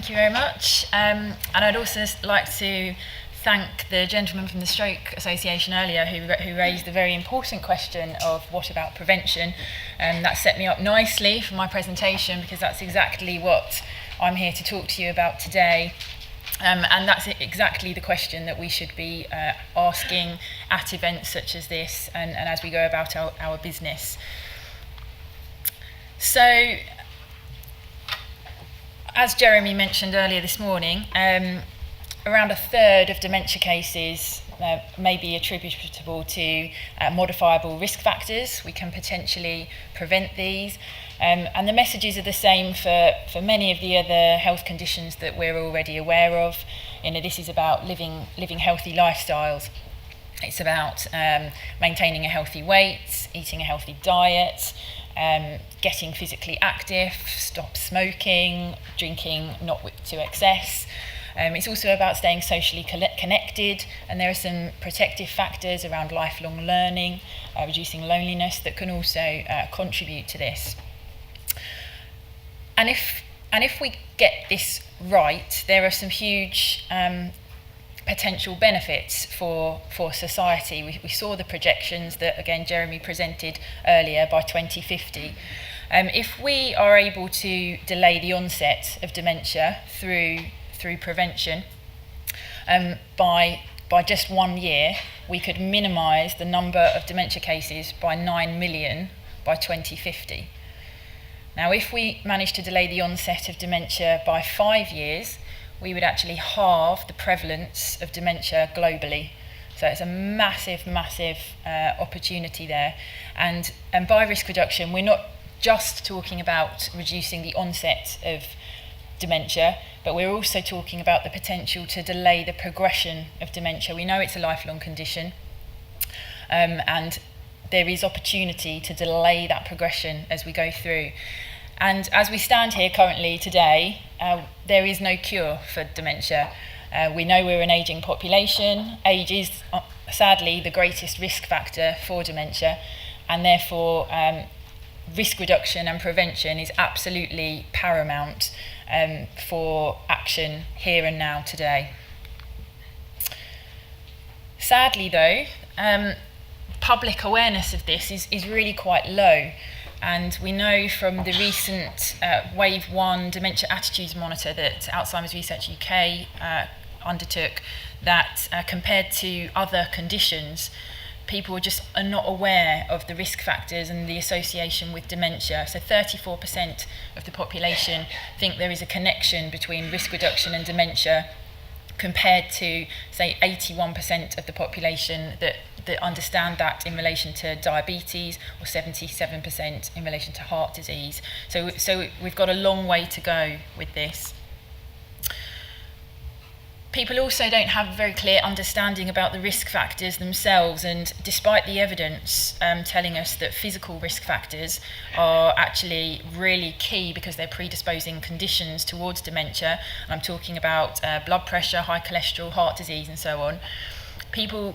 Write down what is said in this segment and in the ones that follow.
Thank you very much. And I'd also like to thank the gentleman from the Stroke Association earlier who raised the very important question of what about prevention. And that set me up nicely for my presentation, because that's exactly what I'm here to talk to you about today. And that's exactly the question that we should be asking at events such as this and as we go about our business. So, as Jeremy mentioned earlier this morning, around a third of dementia cases may be attributable to modifiable risk factors. We can potentially prevent these. And the messages are the same for many of the other health conditions that we're already aware of. This is about living healthy lifestyles. It's about maintaining a healthy weight, eating a healthy diet, getting physically active, stop smoking, drinking not to excess. It's also about staying socially connected, and there are some protective factors around lifelong learning, reducing loneliness that can also contribute to this. And if we get this right, there are some huge potential benefits for society. We saw the projections that, again, Jeremy presented earlier by 2050. If we are able to delay the onset of dementia through prevention, by just 1 year, we could minimise the number of dementia cases by 9 million by 2050. Now, if we manage to delay the onset of dementia by 5 years, we would actually halve the prevalence of dementia globally. So it's a massive opportunity there. And by risk reduction, we're not just talking about reducing the onset of dementia, but we're also talking about the potential to delay the progression of dementia. We know it's a lifelong condition, and there is opportunity to delay that progression as we go through. And as we stand here currently today, there is no cure for dementia. We know we're an ageing population. Age is sadly the greatest risk factor for dementia, and therefore risk reduction and prevention is absolutely paramount for action here and now today. Sadly though, public awareness of this is really quite low. And we know from the recent Wave 1 Dementia Attitudes Monitor that Alzheimer's Research UK undertook that compared to other conditions, people just are not aware of the risk factors and the association with dementia. So 34% of the population think there is a connection between risk reduction and dementia, compared to, say, 81% of the population that understand that in relation to diabetes, or 77% in relation to heart disease. So we've got a long way to go with this. People also don't have a very clear understanding about the risk factors themselves, and despite the evidence telling us that physical risk factors are actually really key because they're predisposing conditions towards dementia, and I'm talking about blood pressure, high cholesterol, heart disease and so on, people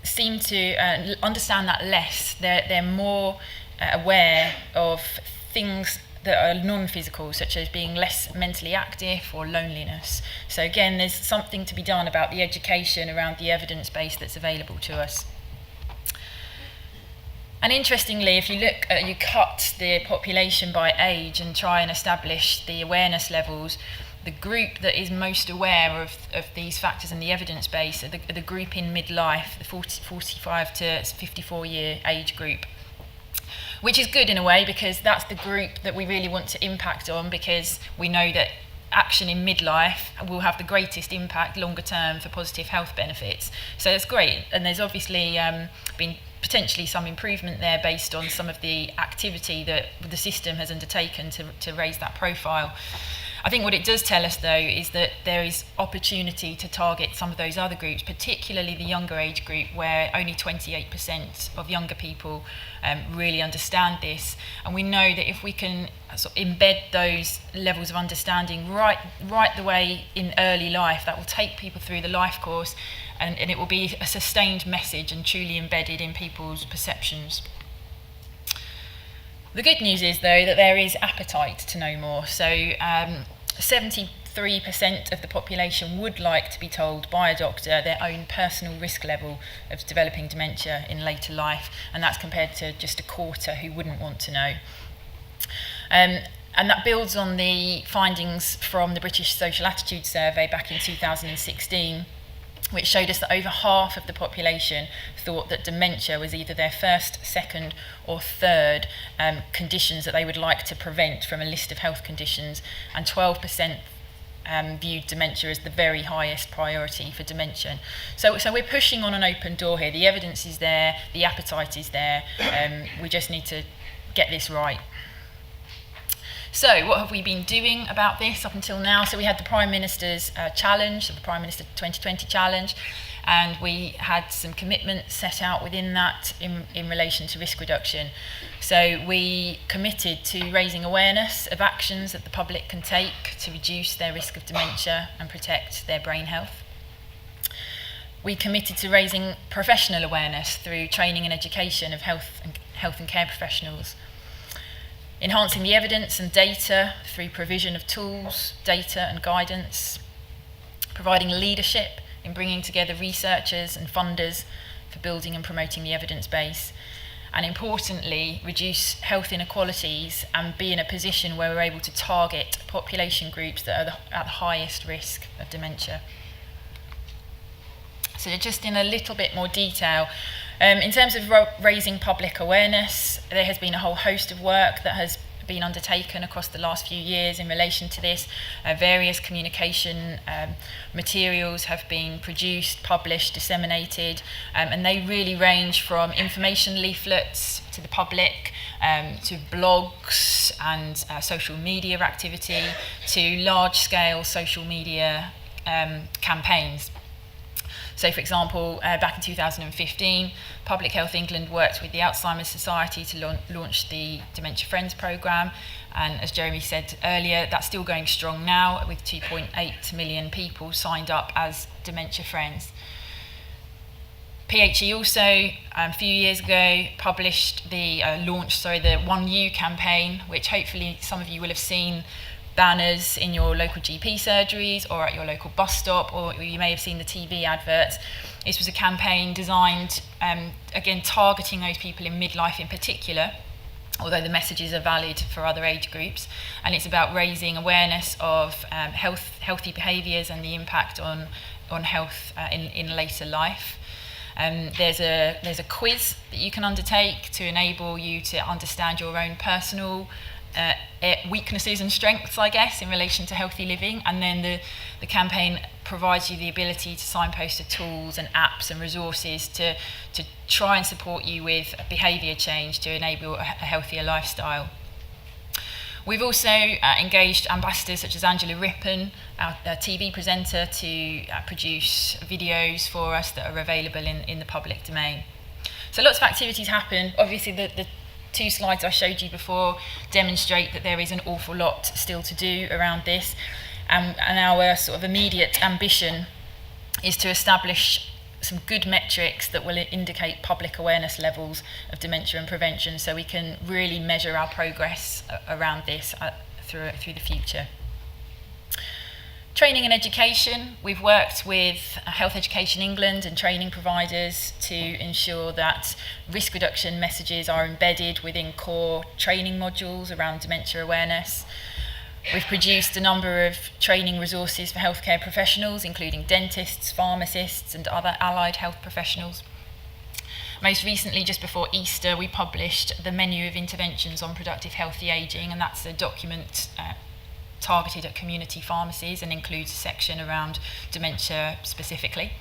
seem to understand that less. They're more aware of things that are non-physical, such as being less mentally active or loneliness. So again, there's something to be done about the education around the evidence base that's available to us. And interestingly, if you cut the population by age and try and establish the awareness levels, the group that is most aware of these factors and the evidence base are the group in midlife, the 45 to 54 year age group. Which is good in a way, because that's the group that we really want to impact on, because we know that action in midlife will have the greatest impact longer term for positive health benefits. So it's great, and there's obviously been potentially some improvement there based on some of the activity that the system has undertaken to raise that profile. I think what it does tell us, though, is that there is opportunity to target some of those other groups, particularly the younger age group, where only 28% of younger people really understand this. And we know that if we can sort of embed those levels of understanding right the way in early life, that will take people through the life course, and it will be a sustained message and truly embedded in people's perceptions. The good news is, though, that there is appetite to know more. So 70% 3% of the population would like to be told by a doctor their own personal risk level of developing dementia in later life, and that's compared to just a quarter who wouldn't want to know. And that builds on the findings from the British Social Attitude Survey back in 2016, which showed us that over half of the population thought that dementia was either their first, second or third conditions that they would like to prevent from a list of health conditions, and 12% viewed dementia as the very highest priority for dementia. So we're pushing on an open door here. The evidence is there, the appetite is there, we just need to get this right. So what have we been doing about this up until now? So we had the Prime Minister's challenge, the Prime Minister 2020 challenge, and we had some commitments set out within that in relation to risk reduction. So we committed to raising awareness of actions that the public can take to reduce their risk of dementia and protect their brain health. We committed to raising professional awareness through training and education of health and care professionals. Enhancing the evidence and data through provision of tools, data and guidance. Providing leadership in bringing together researchers and funders for building and promoting the evidence base. And importantly, reduce health inequalities and be in a position where we're able to target population groups that are at the highest risk of dementia. So just in a little bit more detail, in terms of raising public awareness, there has been a whole host of work that has been undertaken across the last few years in relation to this. Various communication materials have been produced, published, disseminated, and they really range from information leaflets to the public, to blogs and social media activity, to large-scale social media campaigns. So, for example, back in 2015, Public Health England worked with the Alzheimer's Society to launch the Dementia Friends programme. And as Jeremy said earlier, that's still going strong now with 2.8 million people signed up as Dementia Friends. PHE also, a few years ago, launched the 1U campaign, which hopefully some of you will have seen banners in your local GP surgeries or at your local bus stop, or you may have seen the TV adverts. This was a campaign designed, again, targeting those people in midlife in particular, although the messages are valid for other age groups. And it's about raising awareness of healthy behaviours and the impact on health in later life. There's a quiz that you can undertake to enable you to understand your own personal weaknesses and strengths, I guess, in relation to healthy living. And then the campaign provides you the ability to signpost to tools and apps and resources to try and support you with behaviour change to enable a healthier lifestyle. We've also engaged ambassadors such as Angela Rippon, our TV presenter, to produce videos for us that are available in the public domain. So lots of activities happen. Obviously the two slides I showed you before demonstrate that there is an awful lot still to do around this, and our sort of immediate ambition is to establish some good metrics that will indicate public awareness levels of dementia and prevention, so we can really measure our progress around this through the future. Training and education. We've worked with Health Education England and training providers to ensure that risk reduction messages are embedded within core training modules around dementia awareness. We've produced a number of training resources for healthcare professionals, including dentists, pharmacists and other allied health professionals. Most recently, just before Easter, we published the menu of interventions on productive healthy ageing, and that's a document targeted at community pharmacies and includes a section around dementia specifically.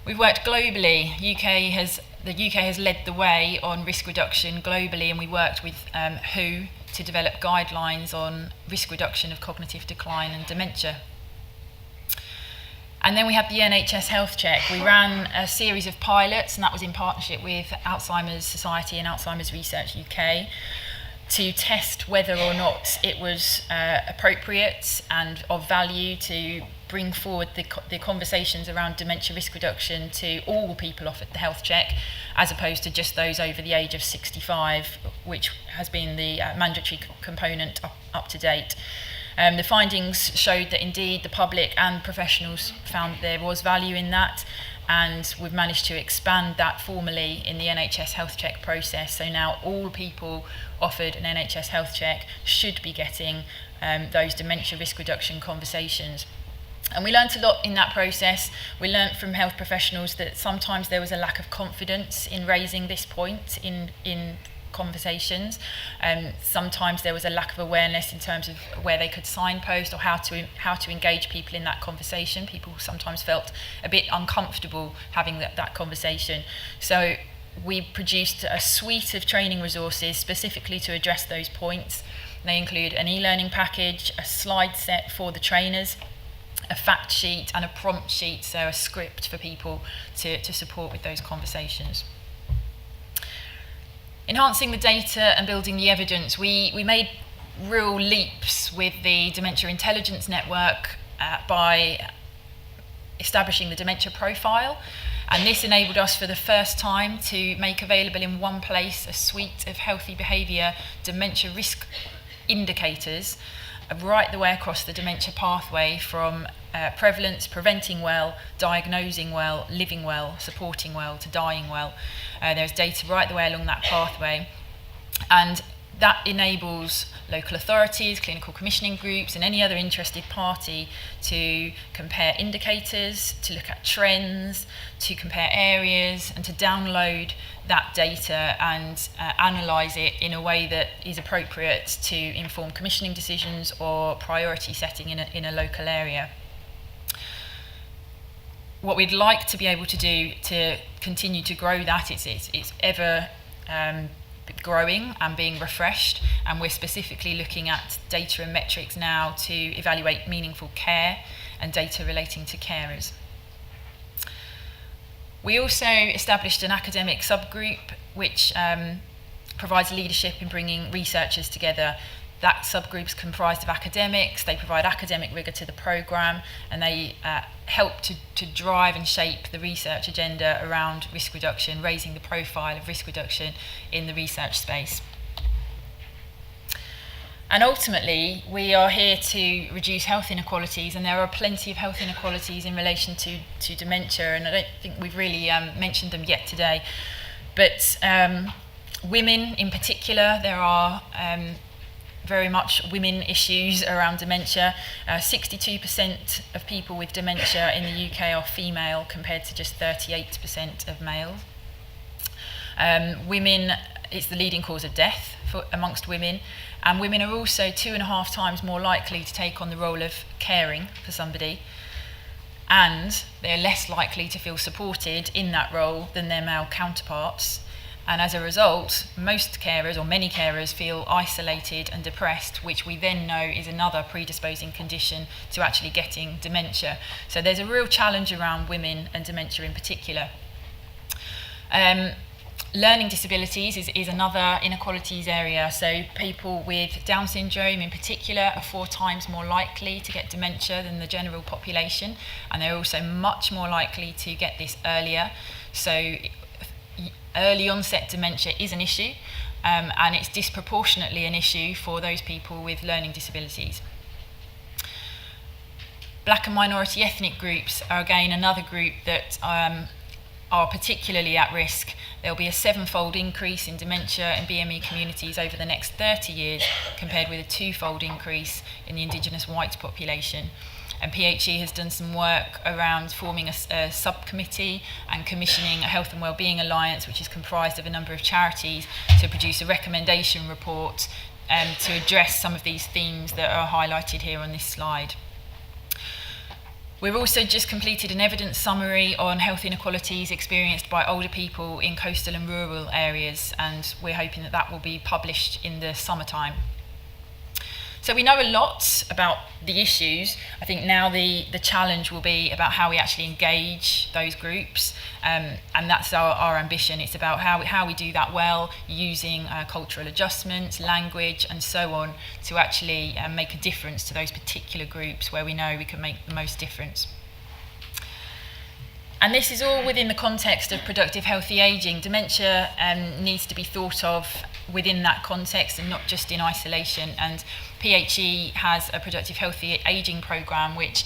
We've worked globally. The UK has led the way on risk reduction globally, and we worked with WHO to develop guidelines on risk reduction of cognitive decline and dementia. And then we have the NHS Health Check. We ran a series of pilots, and that was in partnership with Alzheimer's Society and Alzheimer's Research UK, to test whether or not it was appropriate and of value to bring forward the conversations around dementia risk reduction to all people offered the health check, as opposed to just those over the age of 65, which has been the mandatory component up to date. The findings showed that indeed the public and professionals found that there was value in that, and we've managed to expand that formally in the NHS health check process. So now all people offered an NHS health check should be getting those dementia risk reduction conversations. And we learnt a lot in that process. We learnt from health professionals that sometimes there was a lack of confidence in raising this point in conversations. Sometimes there was a lack of awareness in terms of where they could signpost or how to engage people in that conversation. People sometimes felt a bit uncomfortable having that conversation. So we produced a suite of training resources specifically to address those points. They include an e-learning package, a slide set for the trainers, a fact sheet and a prompt sheet, so a script for people to support with those conversations. Enhancing the data and building the evidence, we made real leaps with the Dementia Intelligence Network by establishing the dementia profile, and this enabled us for the first time to make available in one place a suite of healthy behaviour dementia risk indicators right the way across the dementia pathway, from prevalence, preventing well, diagnosing well, living well, supporting well, to dying well. There's data right the way along that pathway, and that enables local authorities, clinical commissioning groups and any other interested party to compare indicators, to look at trends, to compare areas, and to download that data and analyse it in a way that is appropriate to inform commissioning decisions or priority setting in a local area. What we'd like to be able to do to continue to grow that, it's ever growing and being refreshed, and we're specifically looking at data and metrics now to evaluate meaningful care and data relating to carers. We also established an academic subgroup which provides leadership in bringing researchers together. That subgroup is comprised of academics. They provide academic rigour to the programme, and they help to drive and shape the research agenda around risk reduction, raising the profile of risk reduction in the research space. And ultimately, we are here to reduce health inequalities, and there are plenty of health inequalities in relation to dementia, and I don't think we've really mentioned them yet today. But women in particular, there are very much women issues around dementia. 62% of people with dementia in the UK are female, compared to just 38% of males. Women, it's the leading cause of death amongst women, and women are also 2.5 times more likely to take on the role of caring for somebody, and they're less likely to feel supported in that role than their male counterparts. And as a result, most carers, or many carers, feel isolated and depressed, which we then know is another predisposing condition to actually getting dementia. So there's a real challenge around women and dementia in particular. Learning disabilities is another inequalities area. So people with Down syndrome in particular are 4 times more likely to get dementia than the general population, and they're also much more likely to get this earlier. So early onset dementia is an issue, and it's disproportionately an issue for those people with learning disabilities. Black and minority ethnic groups are again another group that are particularly at risk. There'll be a 7-fold increase in dementia in BME communities over the next 30 years, compared with a 2-fold increase in the Indigenous white population. And PHE has done some work around forming a subcommittee and commissioning a Health and Wellbeing Alliance, which is comprised of a number of charities, to produce a recommendation report to address some of these themes that are highlighted here on this slide. We've also just completed an evidence summary on health inequalities experienced by older people in coastal and rural areas, and we're hoping that that will be published in the summertime. So we know a lot about the issues. I think now the challenge will be about how we actually engage those groups, and that's our ambition. It's about how we do that well, using cultural adjustments, language and so on, to actually make a difference to those particular groups where we know we can make the most difference. And this is all within the context of productive, healthy ageing. Dementia needs to be thought of within that context and not just in isolation. And PHE has a productive, healthy ageing programme which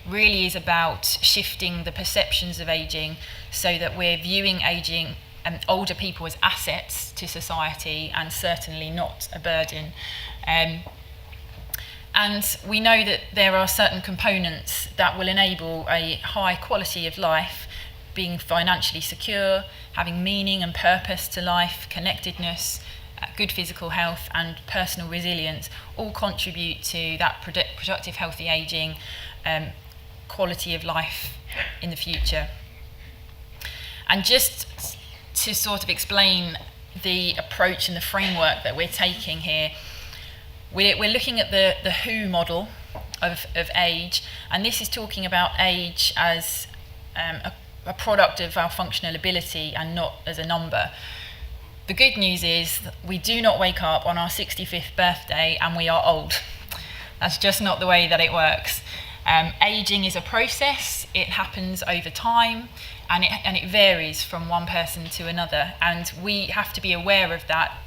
really is about shifting the perceptions of ageing so that we're viewing ageing and older people as assets to society and certainly not a burden. And we know that there are certain components that will enable a high quality of life, being financially secure, having meaning and purpose to life, connectedness, good physical health and personal resilience all contribute to that productive, healthy ageing, quality of life in the future. And just to sort of explain the approach and the framework that we're taking here, we're looking at the WHO model of age, and this is talking about age as a product of our functional ability and not as a number. The good news is that we do not wake up on our 65th birthday and we are old. That's just not the way that it works. Aging is a process, it happens over time, and it varies from one person to another, and we have to be aware of that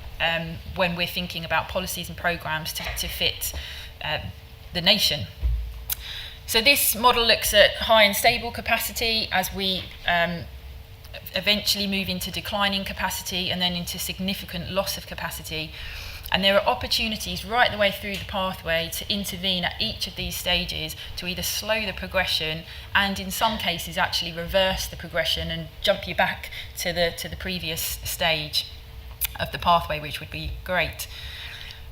when we're thinking about policies and programmes to fit the nation. So this model looks at high and stable capacity as we eventually move into declining capacity and then into significant loss of capacity. And there are opportunities right the way through the pathway to intervene at each of these stages to either slow the progression and in some cases actually reverse the progression and jump you back to the previous stage of the pathway, which would be great.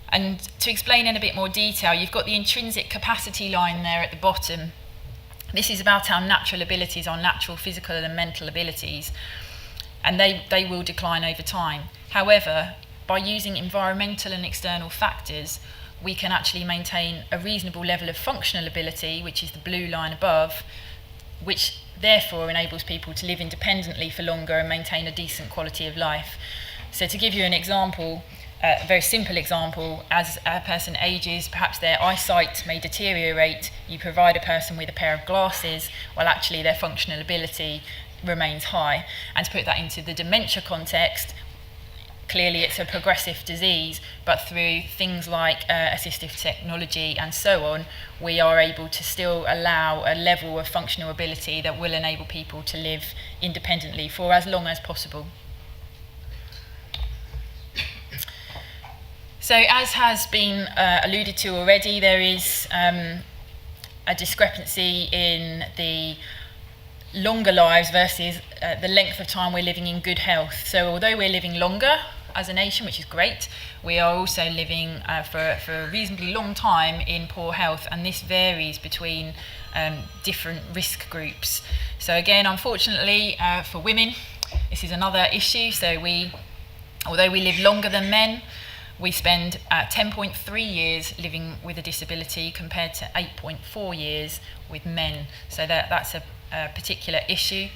And to explain in a bit more detail, you've got the intrinsic capacity line there at the bottom. This is about our natural abilities, our natural physical and mental abilities, and they will decline over time. However, by using environmental and external factors, we can actually maintain a reasonable level of functional ability, which is the blue line above, which therefore enables people to live independently for longer and maintain a decent quality of life. So to give you an example, a very simple example, as a person ages, perhaps their eyesight may deteriorate. You provide a person with a pair of glasses, while actually their functional ability remains high. And to put that into the dementia context, clearly it's a progressive disease, but through things like assistive technology and so on, we are able to still allow a level of functional ability that will enable people to live independently for as long as possible. So as has been alluded to already, there is a discrepancy in the longer lives versus the length of time we're living in good health. So although we're living longer as a nation, which is great, we are also living for a reasonably long time in poor health, and this varies between different risk groups. So again, unfortunately for women, this is another issue. So although we live longer than men, we spend 10.3 years living with a disability compared to 8.4 years with men. So that's a particular issue.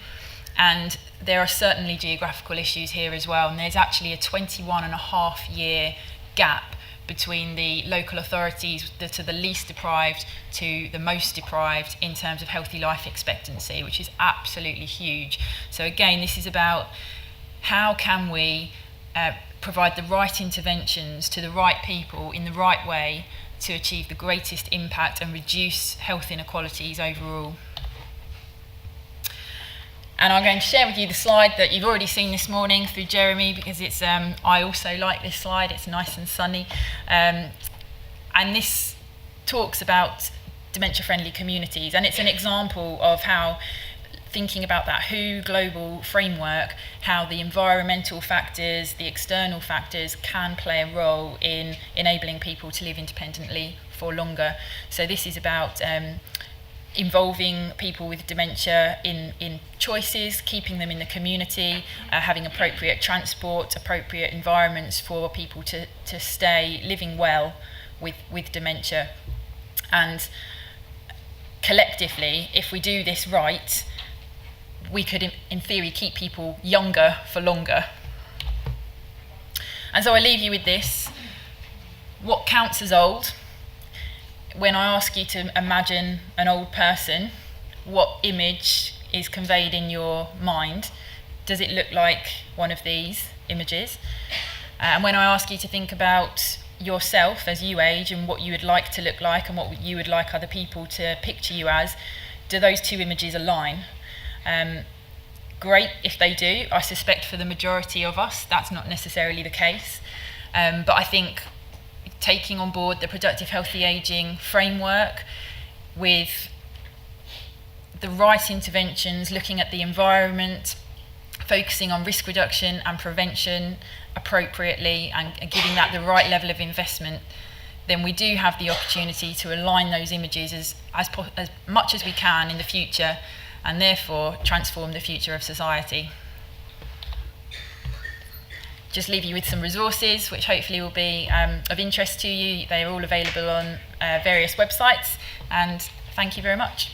And there are certainly geographical issues here as well. And there's actually a 21.5-year gap between the local authorities that are the least deprived to the most deprived in terms of healthy life expectancy, which is absolutely huge. So again, this is about how can we provide the right interventions to the right people in the right way to achieve the greatest impact and reduce health inequalities overall. And I'm going to share with you the slide that you've already seen this morning through Jeremy, because it's I also like this slide. It's nice and sunny, and this talks about dementia-friendly communities, and it's an example of how, thinking about that WHO global framework, how the environmental factors, the external factors can play a role in enabling people to live independently for longer. So this is about involving people with dementia in choices, keeping them in the community, having appropriate transport, appropriate environments for people to stay living well with dementia. And collectively, if we do this right, we could, in theory, keep people younger for longer. And so I leave you with this. What counts as old? When I ask you to imagine an old person, what image is conveyed in your mind, does it look like one of these images? And when I ask you to think about yourself as you age and what you would like to look like and what you would like other people to picture you as, do those two images align? Great if they do. I suspect for the majority of us that's not necessarily the case, but I think taking on board the productive healthy ageing framework with the right interventions, looking at the environment, focusing on risk reduction and prevention appropriately and giving that the right level of investment, then we do have the opportunity to align those images as much as we can in the future, and therefore transform the future of society. Just leave you with some resources which hopefully will be of interest to you. They are all available on various websites, and thank you very much.